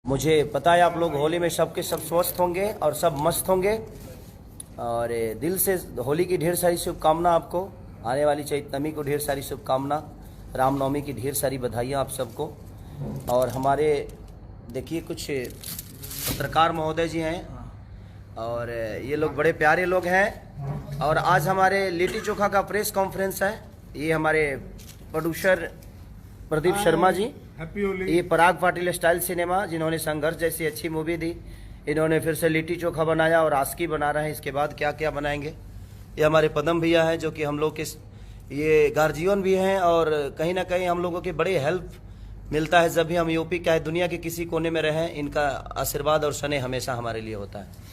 मुझे पता है आप लोग होली में सबके सब स्वस्थ होंगे और सब मस्त होंगे और दिल से होली की ढेर सारी शुभकामना आपको, आने वाली चैतन्यमी को ढेर सारी शुभकामना, रामनवमी की ढेर सारी बधाइयाँ आप सबको। और हमारे देखिए कुछ पत्रकार महोदय जी हैं और ये लोग बड़े प्यारे लोग हैं और आज हमारे लिट्टी चोखा का प्रेस कॉन्फ्रेंस है। ये हमारे प्रोड्यूसर प्रदीप शर्मा जी, ये पराग पाटिल स्टाइल सिनेमा जिन्होंने संघर्ष जैसी अच्छी मूवी दी, इन्होंने फिर से लिट्टी चोखा बनाया और आस्की बना रहे हैं। इसके बाद क्या क्या बनाएंगे। ये हमारे पदम भैया हैं जो कि हम लोग के ये गार्जियन भी हैं और कहीं ना कहीं हम लोगों की बड़ी हेल्प मिलता है जब भी हम यूपी चाहे दुनिया के किसी कोने में रहें। इनका आशीर्वाद और स्नेह हमेशा हमारे लिए होता है।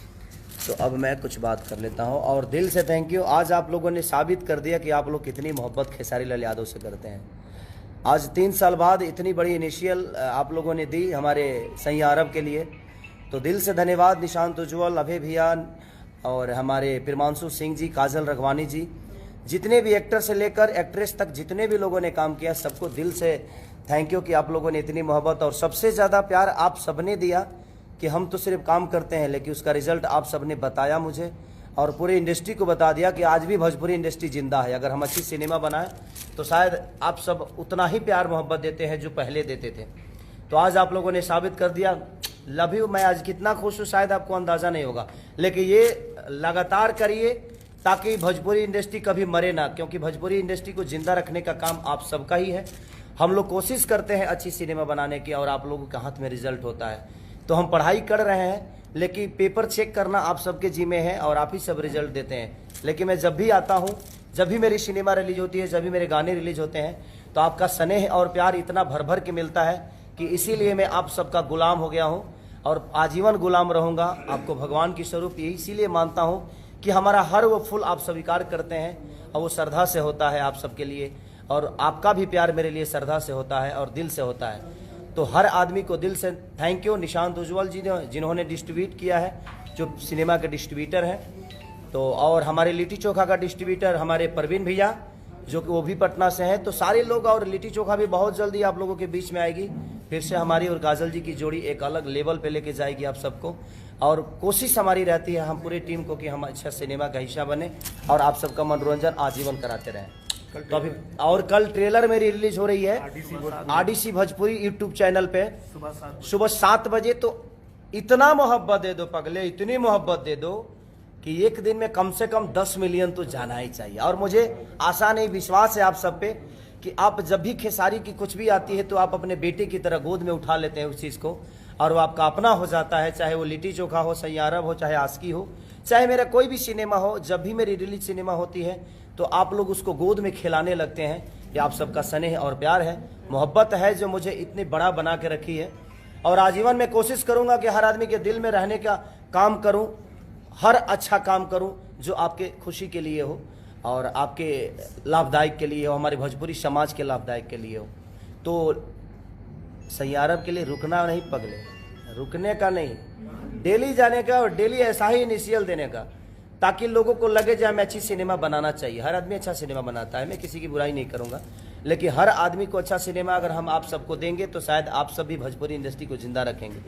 तो अब मैं कुछ बात कर लेता हूँ और दिल से थैंक यू। आज आप लोगों ने साबित कर दिया कि आप लोग कितनी मोहब्बत खेसारी लाल यादव से करते हैं। आज 3 साल बाद इतनी बड़ी इनिशियल आप लोगों ने दी हमारे सैया अरब के लिए, तो दिल से धन्यवाद। निशांत उज्ज्वल, अभय भैया और हमारे प्रिमांशु सिंह जी, काजल रघवानी जी, जितने भी एक्टर से लेकर एक्ट्रेस तक जितने भी लोगों ने काम किया, सबको दिल से थैंक यू कि आप लोगों ने इतनी मोहब्बत और सबसे ज़्यादा प्यार आप सबने दिया कि हम तो सिर्फ काम करते हैं लेकिन उसका रिजल्ट आप सबने बताया मुझे और पूरी इंडस्ट्री को बता दिया कि आज भी भोजपुरी इंडस्ट्री जिंदा है। अगर हम अच्छी सिनेमा बनाएं तो शायद आप सब उतना ही प्यार मोहब्बत देते हैं जो पहले देते थे। तो आज आप लोगों ने साबित कर दिया। Love you. मैं आज कितना खुश हूँ शायद आपको अंदाज़ा नहीं होगा, लेकिन ये लगातार करिए ताकि भोजपुरी इंडस्ट्री कभी मरे ना, क्योंकि भोजपुरी इंडस्ट्री को जिंदा रखने का काम आप सबका ही है। हम लोग कोशिश करते हैं अच्छी सिनेमा बनाने की और आप लोगों के हाथ में रिजल्ट होता है। तो हम पढ़ाई कर रहे हैं लेकिन पेपर चेक करना आप सबके जिम्मे है और आप ही सब रिजल्ट देते हैं। लेकिन मैं जब भी आता हूँ, जब भी मेरी सिनेमा रिलीज होती है, जब भी मेरे गाने रिलीज होते हैं, तो आपका स्नेह और प्यार इतना भर भर के मिलता है कि इसीलिए मैं आप सबका गुलाम हो गया हूँ और आजीवन गुलाम रहूँगा। आपको भगवान की स्वरूप यही इसीलिए मानता हूँ कि हमारा हर वो फूल आप स्वीकार करते हैं और वो श्रद्धा से होता है आप सबके लिए, और आपका भी प्यार मेरे लिए श्रद्धा से होता है और दिल से होता है। तो हर आदमी को दिल से थैंक यू। निशांत उज्ज्वल जी ने जिन्होंने डिस्ट्रीब्यूट किया है, जो सिनेमा के डिस्ट्रीब्यूटर हैं, तो और हमारे लिट्टी चोखा का डिस्ट्रीब्यूटर हमारे परवीन भैया जो कि वो भी पटना से हैं। तो सारे लोग, और लिट्टी चोखा भी बहुत जल्दी आप लोगों के बीच में आएगी। फिर से हमारी और काजल जी की जोड़ी एक अलग लेवल पे लेके जाएगी आप सबको, और कोशिश हमारी रहती है हम पूरी टीम को कि हम अच्छा सिनेमा का हिस्सा बने और आप सबका मनोरंजन आजीवन कराते रहें। तो अभी और कल ट्रेलर मेरी रिलीज हो रही है आरडीसी भोजपुरी यूट्यूब चैनल पे सुबह 7 बजे। तो इतना मोहब्बत दे दो पगले, इतनी मोहब्बत दे दो कि एक दिन में कम से कम 10 मिलियन तो जाना ही चाहिए। और मुझे आशा नहीं, विश्वास है आप सब पे कि आप जब भी खेसारी की कुछ भी आती है तो आप अपने बेटे की तरह गोद में उठा लेते हैं उस चीज़ को और वो आपका अपना हो जाता है। चाहे वो लिट्टी चोखा हो, सैया अरब हो, चाहे आस्की हो, चाहे मेरा कोई भी सिनेमा हो, जब भी मेरी रिलीज सिनेमा होती है तो आप लोग उसको गोद में खिलाने लगते हैं। ये आप सबका स्नेह और प्यार है, मोहब्बत है जो मुझे इतनी बड़ा बना के रखी है। और आजीवन मैं कोशिश करूंगा कि हर आदमी के दिल में रहने का काम करूं, हर अच्छा काम करूं जो आपके खुशी के लिए हो और आपके लाभदायक के लिए हो, हमारे भोजपुरी समाज के लाभदायक के लिए हो। तो सैया अरब के लिए रुकना नहीं पगले, रुकने का नहीं, डेली जाने का और डेली ऐसा ही इनिशियल देने का, ताकि लोगों को लगे जो हमें अच्छी सिनेमा बनाना चाहिए। हर आदमी अच्छा सिनेमा बनाता है, मैं किसी की बुराई नहीं करूंगा, लेकिन हर आदमी को अच्छा सिनेमा अगर हम आप सबको देंगे तो शायद आप सब भी भोजपुरी इंडस्ट्री को जिंदा रखेंगे।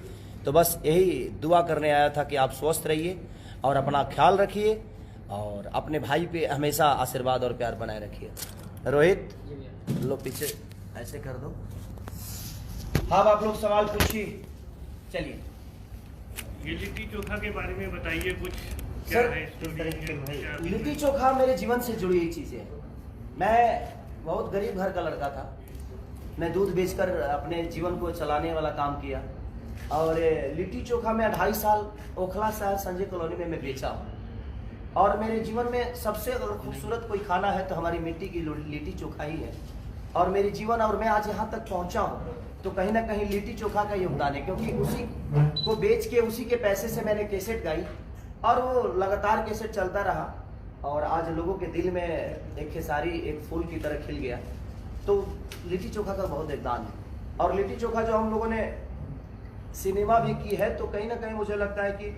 तो बस यही दुआ करने आया था कि आप स्वस्थ रहिए और अपना ख्याल रखिए और अपने भाई पे हमेशा आशीर्वाद और प्यार बनाए रखिए। रोहित लो पीछे ऐसे कर दो। हाँ आप लोग सवाल पूछिए। चलिए ये लिट्टी चोखा के बारे में बताइए कुछ। सर, लिट्टी चोखा मेरे जीवन से जुड़ी हुई चीज़ है। मैं बहुत गरीब घर का लड़का था, मैं दूध बेचकर अपने जीवन को चलाने वाला काम किया और लिट्टी चोखा मैं 2.5 साल ओखला शहर संजय कॉलोनी में मैं बेचा हूँ। और मेरे जीवन में सबसे अगर खूबसूरत कोई खाना है तो हमारी मिट्टी की लिट्टी चोखा ही है। और मेरी जीवन और मैं आज यहाँ तक पहुँचा हूँ तो कहीं ना कहीं लिट्टी चोखा का योगदान है, क्योंकि उसी को बेच के उसी के पैसे से मैंने कैसेट गाई और वो लगातार कैसेट चलता रहा और आज लोगों के दिल में एक खेसारी एक फूल की तरह खिल गया। तो लिट्टी चोखा का बहुत योगदान है। और लिट्टी चोखा जो हम लोगों ने सिनेमा भी की है तो कहीं ना कहीं मुझे लगता है कि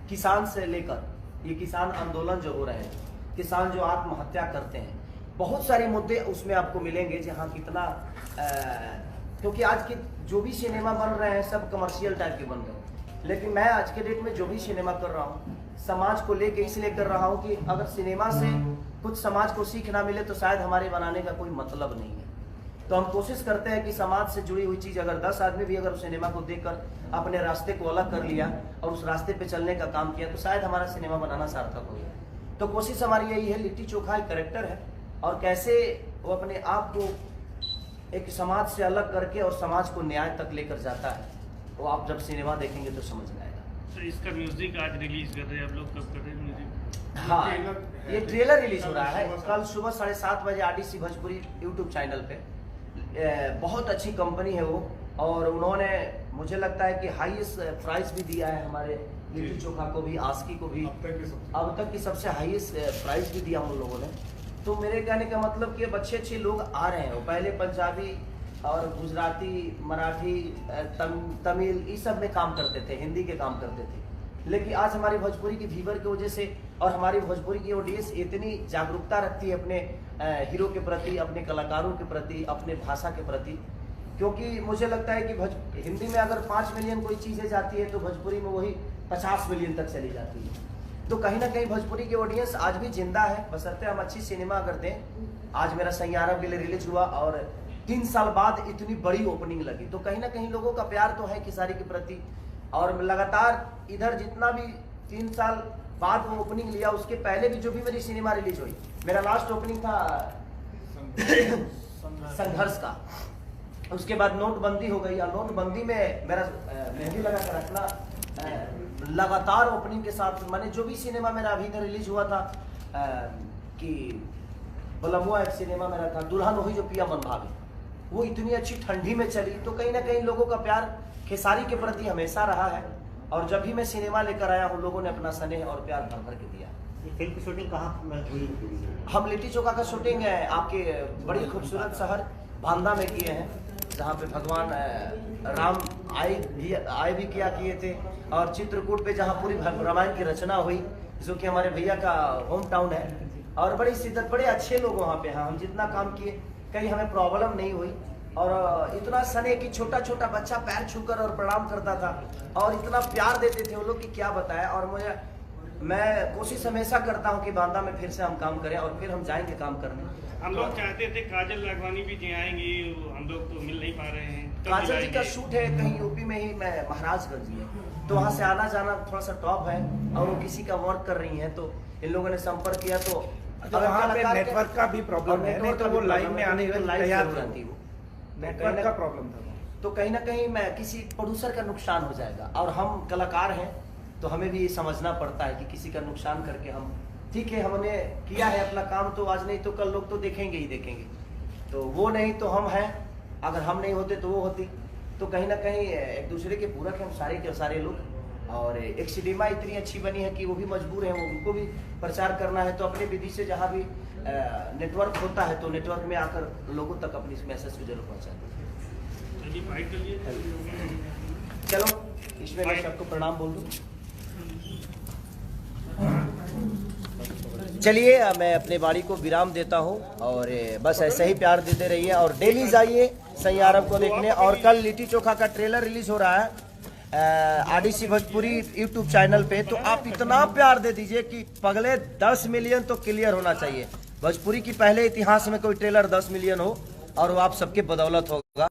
किसान से लेकर ये किसान आंदोलन जो हो रहे हैं, किसान जो आत्महत्या करते हैं, बहुत सारे मुद्दे उसमें आपको मिलेंगे जहाँ कितना क्योंकि आज की जो भी सिनेमा बन रहे हैं सब कमर्शियल टाइप के बन रहे हैं, लेकिन मैं आज के डेट में जो भी सिनेमा कर रहा हूँ समाज को लेके इसलिए कर रहा हूँ कि अगर सिनेमा से कुछ समाज को सीख ना मिले तो शायद हमारे बनाने का कोई मतलब नहीं है। तो हम कोशिश करते हैं कि समाज से जुड़ी हुई चीज़ अगर 10 आदमी भी अगर उस सिनेमा को देखकर अपने रास्ते को अलग कर लिया और उस रास्ते पे चलने का काम किया तो शायद हमारा सिनेमा बनाना सार्थक हो गया। तो कोशिश हमारी यही है, लिट्टी चोखा एक कैरेक्टर है और कैसे वो अपने आप को एक समाज से अलग करके और समाज को न्याय तक लेकर जाता है, वो आप जब सिनेमा देखेंगे तो समझ में आएगा। तो इसका म्यूजिक आज रिलीज कर रहे हैं आप लोग, कब कर रहे हैं म्यूजिक? हाँ, ये ट्रेलर रिलीज हो रहा है कल सुबह 7:30 बजे RDC भोजपुरी यूट्यूब चैनल पे। बहुत अच्छी कंपनी है वो और उन्होंने मुझे लगता है कि हाईएस्ट प्राइस भी दिया है हमारे लिट्टी चोखा को भी, आस्की को भी, अब तक की सबसे हाईएस्ट प्राइस भी दिया उन लोगों ने। तो मेरे कहने का मतलब कि अब अच्छे अच्छे लोग आ रहे हैं। पहले पंजाबी और गुजराती, मराठी, तमिल इस सब में काम करते थे, हिंदी के काम करते थे, लेकिन आज हमारी भोजपुरी की व्यूवर की वजह से और हमारी भोजपुरी की ऑडियंस इतनी जागरूकता रखती है अपने हीरो के प्रति, अपने कलाकारों के प्रति, अपने भाषा के प्रति, क्योंकि मुझे लगता है कि हिंदी में अगर 5 मिलियन कोई चीज़ें जाती है तो भोजपुरी में वही 50 मिलियन तक चली जाती है। तो कहीं ना कहीं भोजपुरी की ऑडियंस आज भी जिंदा है, बशर्ते हम अच्छी सिनेमा अगर दें। आज मेरा सैयारा के लिए रिलीज हुआ और 3 साल बाद इतनी बड़ी ओपनिंग लगी, तो कहीं ना कहीं लोगों का प्यार तो है खेसारी के प्रति। और लगातार इधर जितना भी 3 साल बाद वो ओपनिंग लिया, उसके पहले भी जो भी मेरी सिनेमा रिलीज हुई, मेरा लास्ट ओपनिंग था संघर्ष का। उसके बाद नोटबंदी हो गई और नोटबंदी में मेरा मेहंदी लगा कर रखना लगातार ओपनिंग के साथ। मैंने जो भी सिनेमा मेरा अभी इधर रिलीज हुआ था कि बलमुआ एक सिनेमा मेरा था, दुल्हन हुई जो पिया मन भाभी, वो इतनी अच्छी ठंडी में चली। तो कहीं ना कहीं लोगों का प्यार खेसारी के प्रति हमेशा रहा है और जब भी मैं सिनेमा लेकर आया हूँ लोगों ने अपना स्नेह और प्यार भर भर के दिया। ये फिल्म की शूटिंग कहाँ हुई? हम लिट्टी चोखा का शूटिंग है आपके बड़ी खूबसूरत शहर बांदा में किए हैं, जहाँ पे भगवान राम आए भी किए थे, और चित्रकूट पे जहाँ पूरी रामायण की रचना हुई, जो कि हमारे भैया का होम टाउन है। और बड़ी शिद्दत, बड़े अच्छे लोग वहाँ पे हैं। हम जितना काम किए कहीं हमें प्रॉब्लम नहीं हुई और इतना स्नेह कि छोटा छोटा बच्चा पैर छूकर और प्रणाम करता था और इतना प्यार देते थे वो लोग कि क्या बताया। और मैं कोशिश हमेशा करता हूँ कि बांदा में फिर से हम काम करें और फिर हम जाएंगे काम करने। हम लोग चाहते थे काजल राघवानी भी जी आएंगी, हम लोग तो मिल नहीं पा रहे हैं। काजल जी का शूट है कहीं यूपी में ही, मैं महाराजगंज में, तो वहाँ से आना जाना थोड़ा सा टॉप है और वो किसी का वर्क कर रही हैं, तो इन लोगों ने संपर्क किया। तो वहाँ पे नेटवर्क का भी प्रॉब्लम है, नहीं तो वो लाइव में आने के लिए तैयार रहती, वो नेटवर्क का प्रॉब्लम था। तो कहीं ना कहीं मैं किसी प्रोड्यूसर का नुकसान हो जाएगा और हम कलाकार हैं तो हमें भी समझना पड़ता है कि किसी का नुकसान करके हम, ठीक है हमने किया है अपना काम, तो आज नहीं तो कल लोग तो देखेंगे ही देखेंगे। तो वो नहीं तो हम हैं, अगर हम नहीं होते तो वो होती। तो कहीं ना कहीं एक दूसरे के पूरक हैं हम सारे के सारे लोग। और एक सिनेमा इतनी अच्छी बनी है कि वो भी मजबूर हैं, वो उनको भी प्रचार करना है। तो अपने विधि से जहाँ भी नेटवर्क होता है तो नेटवर्क में आकर लोगों तक अपनी इस मैसेज को जरूर पहुँचाते हैं। चलो इसमें मैं सबको प्रणाम बोल दूँ। चलिए मैं अपने बाड़ी को विराम देता हूँ और बस ऐसे ही प्यार देते रहिए और डेली जाइए सैयारम को देखने। और कल लिट्टी चोखा का ट्रेलर रिलीज हो रहा है RDC भोजपुरी यूट्यूब चैनल पे, तो आप इतना प्यार दे दीजिए कि पगले 10 मिलियन तो क्लियर होना चाहिए। भोजपुरी की पहले इतिहास में कोई ट्रेलर 10 मिलियन हो और वो आप सबके बदौलत होगा।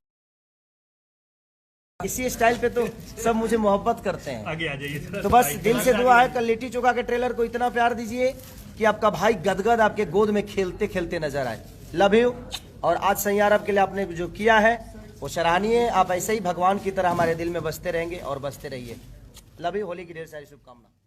इसी स्टाइल पे तो सब मुझे मोहब्बत करते हैं। आगे आ जाइए। तो बस दिल से दुआ है कल लिट्टी चोखा के ट्रेलर को इतना प्यार दीजिए कि आपका भाई गदगद आपके गोद में खेलते खेलते नजर आए। Love you. और आज सैयारम के लिए आपने जो किया है वो सराहनीय। आप ऐसे ही भगवान की तरह हमारे दिल में बसते रहेंगे और बसते रहिए। Love you. होली की ढेर सारी शुभकामनाएं।